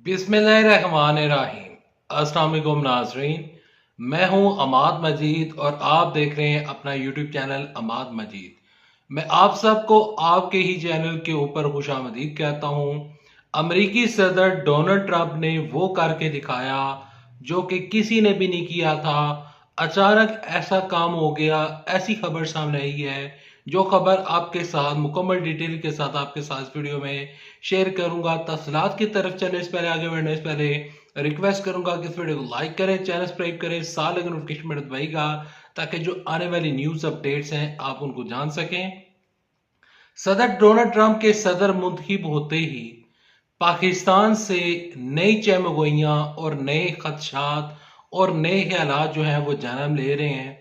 बिस्मिल्लाहिर्रहमानिर्रहीम। अस्सलाम वालेकुम नाज़रीन, मैं हूं अमाद मजीद और आप देख रहे हैं अपना यूट्यूब चैनल अमाद मजीद। मैं आप सबको आपके ही चैनल के ऊपर खुशामदीद कहता हूं। अमेरिकी सदर डोनाल्ड ट्रंप ने वो करके दिखाया जो कि किसी ने भी नहीं किया था। अचानक ऐसा काम हो गया, ऐसी खबर सामने आई है जो खबर आपके साथ मुकम्मल डिटेल के साथ आपके साथ इस वीडियो में शेयर करूंगा। तफसीलात की तरफ चलने से पहले, आगे बढ़ने से पहले रिक्वेस्ट करूंगा कि इस वीडियो को लाइक करें, चैनल सब्सक्राइब करें, साथ लगे नोटिफिकेशन बटन दबाइएगा ताकि जो आने वाली न्यूज अपडेट्स हैं आप उनको जान सकें। सदर डोनाल्ड ट्रंप के सदर मुंतखब होते ही पाकिस्तान से नई चमगोइयां और नए खदशात और नए ख्यालात जो हैं वो जन्म ले रहे हैं।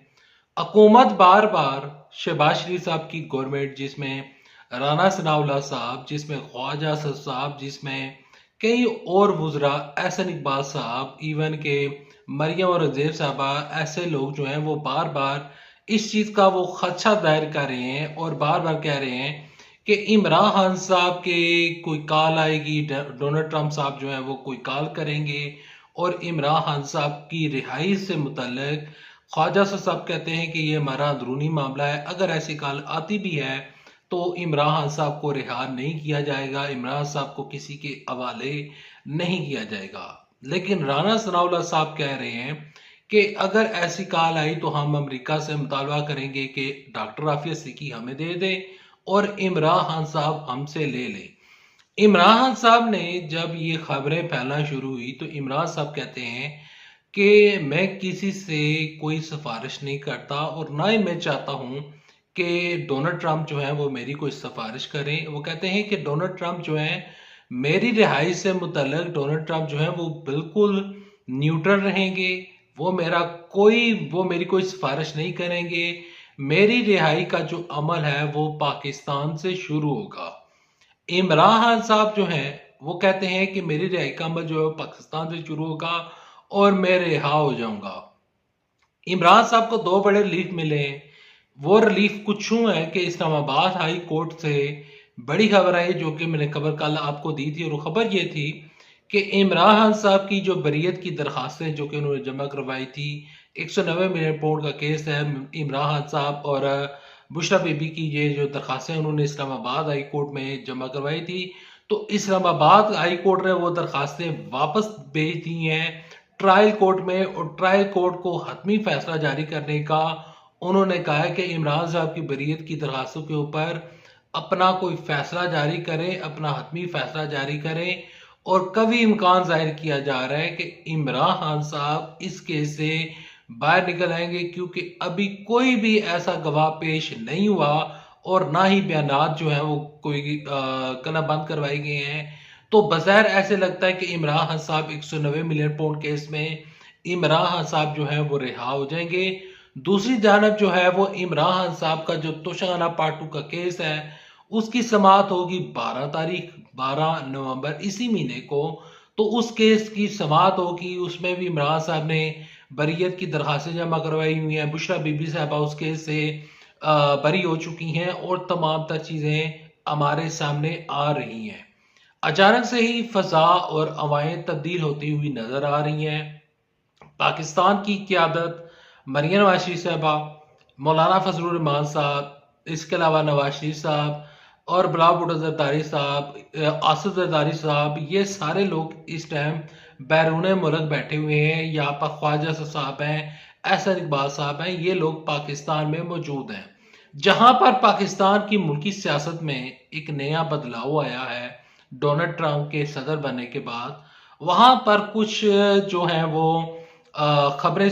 हुकूमत बार बार शहबाज शरीफ साहब की गवर्नमेंट, जिसमें राना सनाउल्लाह साहब, जिसमें ख्वाजा असद साहब, जिसमें कई और वुजरा, एहसन इकबाल साहब, इवन के मरियम और रजेब साहबा, ऐसे लोग जो हैं वो बार बार इस चीज का वो खदशा दायर कर रहे हैं और बार बार कह रहे हैं कि इमरान खान साहब के कोई कॉल आएगी, डोनाल्ड ट्रंप साहब जो है वो कोई कॉल करेंगे और इमरान खान साहब की रिहाई से मुतल्लिक ख्वाजा साहब कहते हैं कि ये हमारा अंदरूनी मामला है। अगर ऐसी कॉल आती भी है तो इमरान खान साहब को रिहा नहीं किया जाएगा, इमरान साहब को किसी के हवाले नहीं किया जाएगा। लेकिन राना सनाउल्लाह साहब कह रहे हैं कि अगर ऐसी कॉल आई तो हम अमेरिका से मुतालबा करेंगे कि डॉक्टर आफिया सिद्दीकी हमें दे दे और इमरान खान साहब हमसे ले ले। इमरान खान साहब ने जब ये खबरें फैलना शुरू हुई तो इमरान साहब कहते हैं कि मैं किसी से कोई सिफारिश नहीं करता और ना ही मैं चाहता हूं कि डोनाल्ड ट्रंप जो है वो मेरी कोई सिफारिश करें। वो कहते हैं कि डोनाल्ड ट्रंप जो है मेरी रिहाई से मुतल्लिक डोनाल्ड ट्रंप जो है वो बिल्कुल न्यूट्रल रहेंगे। वो मेरी कोई सिफारिश नहीं करेंगे। मेरी रिहाई का जो अमल है वो पाकिस्तान से शुरू होगा। इमरान खान साहब जो हैं वो कहते हैं कि मेरी रिहाई का अमल जो है पाकिस्तान से शुरू होगा और मैं रिहा हो जाऊंगा। इमरान साहब को दो बड़े रिलीफ मिले हैं। वो रिलीफ कुछ यूं है कि इस्लामाबाद हाई कोर्ट से बड़ी खबर आई, जो कि मैंने खबर कल आपको दी थी, और खबर ये थी कि इमरान खान साहब की जो बरीयत की दरखास्तें जो कि उन्होंने जमा करवाई थी, 190 मिलियन पाउंड का केस है। इमरान खान साहब और बुशरा बीबी की ये जो दरखास्तें उन्होंने इस्लामाबाद हाई कोर्ट में जमा करवाई थी, तो इस्लामाबाद हाई कोर्ट ने वो दरखास्तें वापस भेज दी हैं ट्रायल कोर्ट में, और ट्रायल कोर्ट को हतमी फैसला जारी करने का उन्होंने कहा है कि इमरान साहब की बरीयत की दरखास्तों के ऊपर अपना कोई फैसला जारी करें, अपना हतमी फैसला जारी करें। और कभी इम्कान जाहिर किया जा रहा है कि इमरान खान साहब इस केस से बाहर निकल आएंगे, क्योंकि अभी कोई भी ऐसा गवाह पेश नहीं हुआ और ना ही बयानात जो है वो कोई करना बंद करवाए गए हैं। तो बज़ाहिर ऐसे लगता है कि इमरान खान साहब 190 मिलियन पाउंड केस में इमरान खान साहब जो है वो रिहा हो जाएंगे। दूसरी जानब जो है वो इमरान खान साहब का जो तोशाखाना पार्ट 2 का केस है उसकी समाअत होगी 12 नवंबर इसी महीने को। तो उस केस की समाअत होगी, उसमें भी इमरान साहब ने बरीयत की दरखास्तें जमा करवाई हुई हैं। बुशरा बीबी साहबा उस केस से बरी हो चुकी हैं और तमाम तर चीजें हमारे सामने आ रही हैं। अचानक से ही फजा और हवाएं तब्दील होती हुई नजर आ रही हैं। पाकिस्तान की क़यादत मरियम नवाज शरीफ साहबा, मौलाना फजलुर रहमान साहब, इसके अलावा नवाज शरीफ साहब और बिलावल भुट्टो जरदारी साहब, आसिफ जरदारी साहब, ये सारे लोग इस टाइम बैरून मुल्क बैठे हुए हैं। यहाँ पर ख्वाजा साहब हैं, एहसन इकबाल साहब हैं, ये लोग पाकिस्तान में मौजूद हैं। जहां पर पाकिस्तान की मुल्की सियासत में एक नया बदलाव आया है डोनाल्ड ट्रंप के सदर बनने के बाद, वहां पर कुछ जो है वो खबरें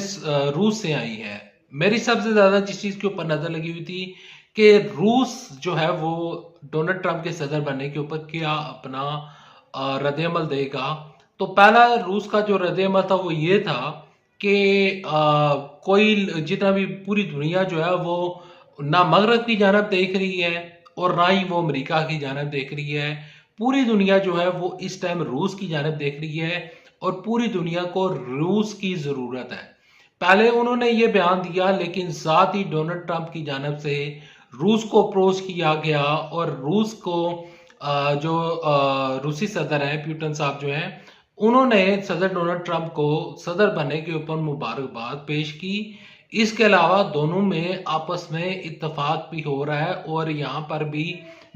रूस से आई है। मेरी सबसे ज्यादा जिस चीज के ऊपर नजर लगी हुई थी कि रूस जो है वो डोनाल्ड ट्रंप के सदर बनने के ऊपर क्या अपना रद्द-ए-अमल देगा। तो पहला रूस का जो रद्द-ए-अमल था वो ये था कि कोई जितना भी पूरी दुनिया जो है वो ना मगरब की जानब देख रही है और ना ही वो अमेरिका की जानब देख रही है। पूरी दुनिया जो है वो इस टाइम रूस की जानब देख रही है और पूरी दुनिया को रूस की जरूरत है। पहले उन्होंने ये बयान दिया, लेकिन साथ ही डोनाल्ड ट्रंप की जानब से रूस को अप्रोच किया गया और रूस को जो रूसी सदर है पुतिन साहब जो हैं उन्होंने सदर डोनाल्ड ट्रंप को सदर बनने के ऊपर मुबारकबाद पेश की। इसके अलावा दोनों में आपस में इत्तेफाक भी हो रहा है और यहाँ पर भी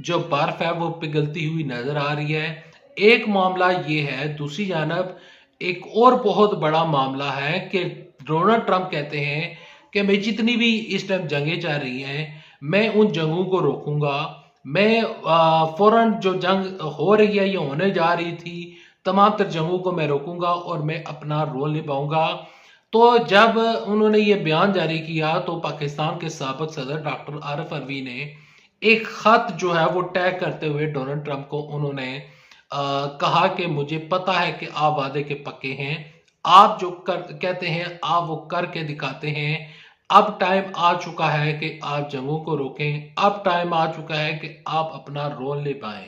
जो बर्फ है वो पिघलती हुई नजर आ रही है। एक मामला ये है, दूसरी जानब एक और बहुत बड़ा मामला है कि डोनाल्ड ट्रंप कहते हैं कि मैं जितनी भी इस टाइम जंगें चल रही हैं, मैं उन जंगों को रोकूंगा। मैं फौरन जो जंग हो रही है या होने जा रही थी, तमाम तर जंगों को मैं रोकूंगा और मैं अपना रोल निभाऊंगा। तो जब उन्होंने ये बयान जारी किया तो पाकिस्तान के साबिक सदर डॉक्टर आरिफ अलवी ने एक खत जो है वो टैग करते हुए डोनाल्ड ट्रंप को उन्होंने कहा कि मुझे पता है कि आप वादे के पक्के हैं, आप जो कर कहते हैं आप वो करके दिखाते हैं। अब टाइम आ चुका है कि आप जंगों को रोकें, अब टाइम आ चुका है कि आप अपना रोल निभाएं।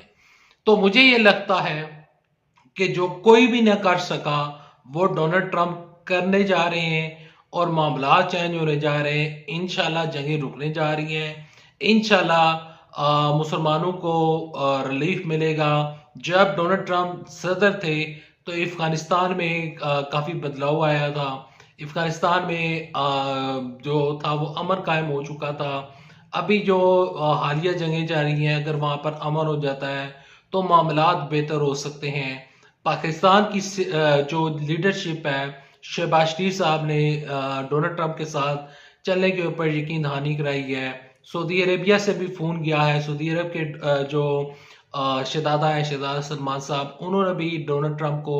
तो मुझे ये लगता है कि जो कोई भी ना कर सका वो डोनाल्ड ट्रंप करने जा रहे हैं और मामला चेंज होने जा रहे हैं। इंशाल्लाह जंगें रुकने जा रही हैं। इंशाल्लाह मुसलमानों को रिलीफ मिलेगा। जब डोनाल्ड ट्रंप सदर थे तो अफगानिस्तान में काफी बदलाव आया था। अफगानिस्तान में जो था वो अमन कायम हो चुका था। अभी जो हालिया जंगें जा रही हैं, अगर वहां पर अमन हो जाता है तो मामलात बेहतर हो सकते हैं। पाकिस्तान की जो लीडरशिप है, शहबाज शरीफ साहब ने डोनाल्ड ट्रंप के साथ चलने के ऊपर यकीन दहानी कराई है। सऊदी अरेबिया से भी फोन गया है। सऊदी अरब के जो शहजादा है, शहजादा सलमान साहब, उन्होंने भी डोनाल्ड ट्रंप को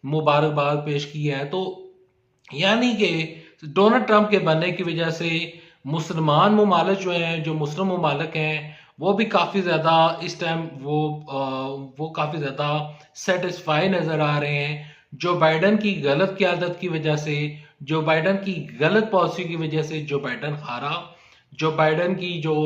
मुबारकबाद पेश की है। तो यानी कि डोनाल्ड ट्रंप के बनने की वजह से मुसलमान ममालिक जो हैं, जो मुस्लिम ममालिक हैं, वो भी काफ़ी ज़्यादा इस टाइम वो काफ़ी ज़्यादा सेटिस्फाई नज़र आ रहे हैं। जो बाइडन की गलत क़यादत की वजह से, जो बाइडन की गलत पॉलिसी की वजह से जो बाइडन हारा, जो बाइडन की जो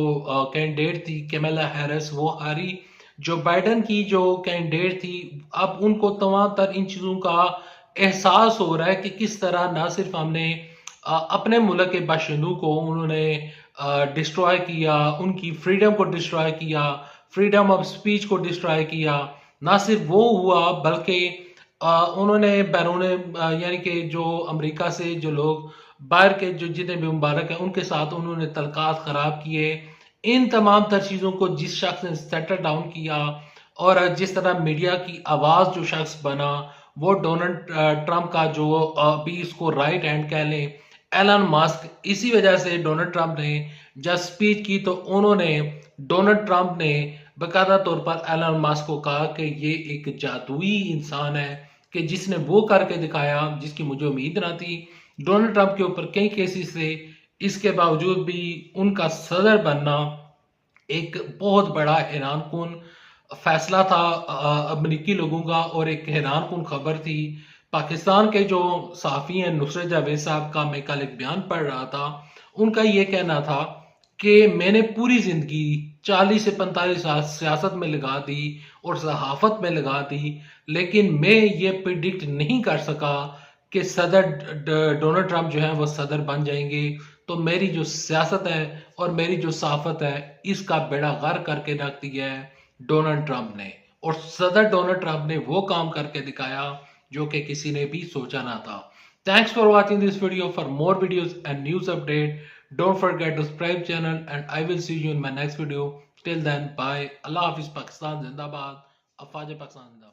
कैंडिडेट थी कैमला हैरिस वो हारी, जो बाइडन की जो कैंडिडेट थी, अब उनको तमाम तर इन चीज़ों का एहसास हो रहा है कि किस तरह ना सिर्फ हमने अपने मुल्क के बाशिंदों को उन्होंने डिस्ट्रॉय किया, उनकी फ्रीडम को डिस्ट्रॉय किया, फ्रीडम ऑफ स्पीच को डिस्ट्रॉय किया। ना सिर्फ वो हुआ बल्कि उन्होंने बैरून यानी कि जो अमेरिका से जो लोग बाहर के जो जितने भी मुबारक हैं उनके साथ उन्होंने तल्कात खराब किए। इन तमाम तर चीज़ों को जिस शख्स ने सेटल डाउन किया और जिस तरह मीडिया की आवाज़ जो शख्स बना वो डोनाल्ड ट्रंप का जो अभी इसको राइट हैंड कह लें, एलन मस्क। इसी वजह से डोनाल्ड ट्रंप ने जब स्पीच की तो उन्होंने डोनाल्ड ट्रंप ने बाकायदा तौर पर एलन मस्क को कहा कि ये एक जादुई इंसान है कि जिसने वो करके दिखाया जिसकी मुझे उम्मीद ना थी। डोनाल्ड ट्रंप के ऊपर कई केसेस थे, इसके बावजूद भी उनका सदर बनना एक बहुत बड़ा हैरानकुन फैसला था अमरीकी लोगों का और एक हैरानकुन खबर थी। पाकिस्तान के जो सहाफ़ी हैं नुसरत जावेद साहब का मैं कल एक बयान पढ़ रहा था। उनका ये कहना था कि मैंने पूरी ज़िंदगी 40 से 45 साल सियासत में लगा दी और सहाफ़त में लगा दी, लेकिन मैं ये प्रिडिक्ट नहीं कर सका कि सदर डोनाल्ड ट्रंप जो है वो सदर बन जाएंगे। तो मेरी जो सियासत है और मेरी जो सहाफ़त है, इसका बेड़ा गर्क करके रख दिया है डोनाल्ड ट्रंप ने। और सदर डोनाल्ड ट्रंप ने वो काम करके दिखाया जो कि किसी ने भी सोचा ना था। Thanks for watching this video. For more videos and news update, don't forget to subscribe channel and I will see you in my next video. Till then, bye. Allah Hafiz Pakistan Zindabad. Afaj Pakistan Zindabad.